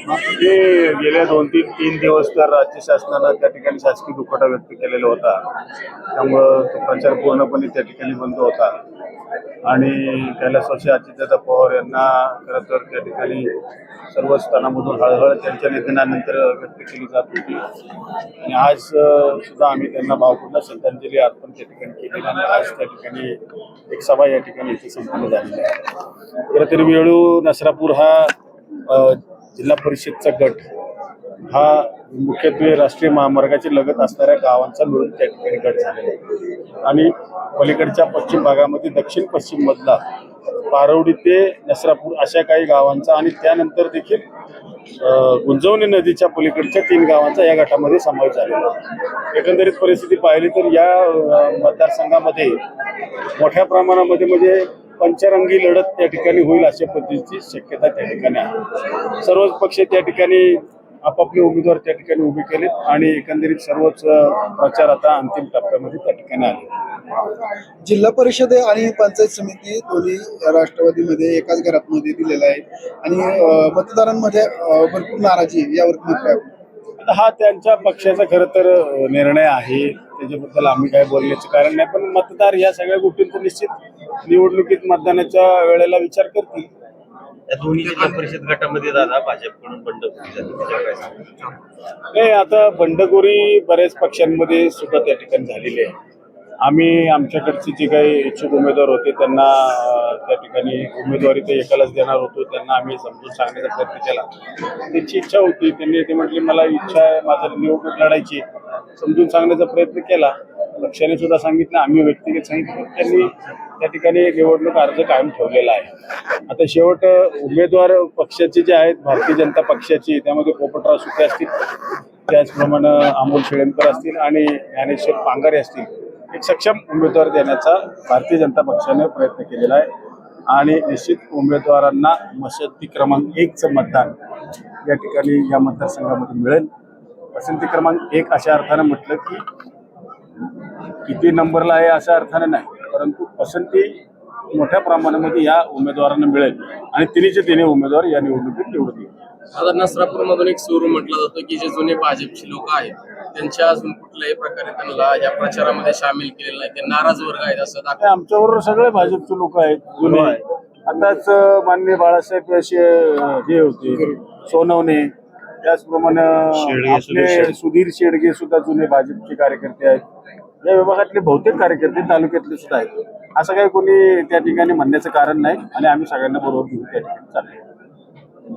ते गेल्या 2-3 दिवस तर राज्य शासनानं त्या ठिकाणी शासकीय दुखवटा व्यक्त केलेला होता. त्यामुळं तो प्रचार पूर्णपणे त्या ठिकाणी बंद होता आणि कैलासवासी अजितदादा पवार यांना खरं तर त्या ठिकाणी सर्व स्तरामधून हळहळ त्यांच्या निधनानंतर व्यक्त केली जात होती आणि आज सुद्धा आम्ही त्यांना भावपूर्ण श्रद्धांजली अर्पण त्या ठिकाणी केली आणि आज त्या ठिकाणी एक सभा या ठिकाणी इथे संपन्न झालेली आहे. खरं तर वेळू नसरापूर हा जिल्हा परिषदचा गट हा मुख्यत्वे राष्ट्रीय महामार्गाची लगत असणाऱ्या गावांचा मिळून त्या ठिकाणी गट झालेला आहे आणि पलीकडच्या पश्चिम भागामध्ये दक्षिण पश्चिम मधला पारवडी ते नसरापूर अशा काही गावांचा आणि त्यानंतर देखील गुंजवणी नदीच्या पलीकडच्या 3 गावांचा या गटामध्ये समावेश झालेला आहे. एकंदरीत परिस्थिती पाहिली तर या मतदारसंघामध्ये मोठ्या प्रमाणामध्ये म्हणजे पंचरंगी लढत त्या ठिकाणी होईल अशा पद्धतीची शक्यता त्या ठिकाणी आहे. सर्वच पक्ष त्या ठिकाणी आपापले उमेदवार त्या ठिकाणी उभे केलेत आणि एकंदरीत सर्वच प्रचार आता अंतिम टप्प्यामध्ये त्या ठिकाणी आले. जिल्हा परिषद आणि पंचायत समिती दोन्ही राष्ट्रवादीमध्ये एकाच घरामध्ये दिलेला आहे आणि मतदारांमध्ये भरपूर नाराजी यावर मत काय? आता हा त्यांच्या पक्षाचा खरं तर निर्णय आहे, त्याच्याबद्दल आम्ही काय बोलण्याचं कारण नाही, पण मतदार या सगळ्या गोष्टींचा निश्चित निवडणुकीत मतदानाच्या वेळेला विचार करतील. या दोन्ही जिल्हा परिषद गटामध्ये दादा भाजपकडून बंडखोरी झाली, त्याच्यावर काय सांगू? नाही, आता बंडखोरी बऱ्याच पक्षांमध्ये सुद्धा त्या ठिकाणी झालेली आहे. आम्ही आमच्याकडचे जे काही इच्छुक उमेदवार होते त्यांना त्या ठिकाणी उमेदवारी ते एकालाच देणार होतो. त्यांना आम्ही समजून सांगण्याचा प्रयत्न केला. त्यांची इच्छा होती, त्यांनी ते म्हटले मला इच्छा आहे माझं निवडणूक लढायची, समजून सांगण्याचा प्रयत्न केला. पक्षाने सुद्धा सांगितलं, आम्ही व्यक्तिगत सांगितलं, त्यांनी त्या ठिकाणी निवडणूक अर्ज कायम ठेवलेला आहे. आता शेवट उमेदवार पक्षाचे जे आहेत भारतीय जनता पक्षाची, त्यामध्ये पोपटराव सुके असतील, त्याचप्रमाणे अमोल शेळेंकर असतील आणि ज्ञानेश्वर पांगारे असतील, एक सक्षम उमेदवार देण्याचा भारतीय जनता पक्षाने प्रयत्न केलेला आहे आणि निश्चित उमेदवारांना मसदी क्रमांक 1चं मतदान या ठिकाणी या मतदारसंघामध्ये मिळेल. पसंती क्रमांक 1 अशा अर्थानं म्हटलं की किती नंबरला आहे अशा अर्थानं नाही, परंतु पसंती मोठ्या प्रमाणामध्ये या उमेदवारांना मिळेल आणि तिन्ही उमेदवार या निवडणुकीत निवडून येतील. आता नसरापूरमधून एक सूर म्हटलं जातं की जे जुने भाजपचे लोक आहेत त्यांच्या अजून कुठल्याही प्रकारे त्यांना या प्रचारामध्ये सामील केलेलं नाही, ते नाराज वर्ग आहेत असं दाखवतं. आमच्याबरोबर सगळे भाजपचे लोक आहेत जुने. आताच माननीय बाळासाहेब असे हे होते सोनवणे, त्याचप्रमाणे आपले सुधीर शेडगे सुद्धा जुने भाजपचे कार्यकर्ते आहेत. या विभागातले बहुतेक कार्यकर्ते तालुक्यातले सुद्धा आहेत. असं काही कोणी त्या ठिकाणी म्हणण्याचं कारण नाही आणि आम्ही सगळ्यांना बरोबर घेऊन त्या ठिकाणी चाललो.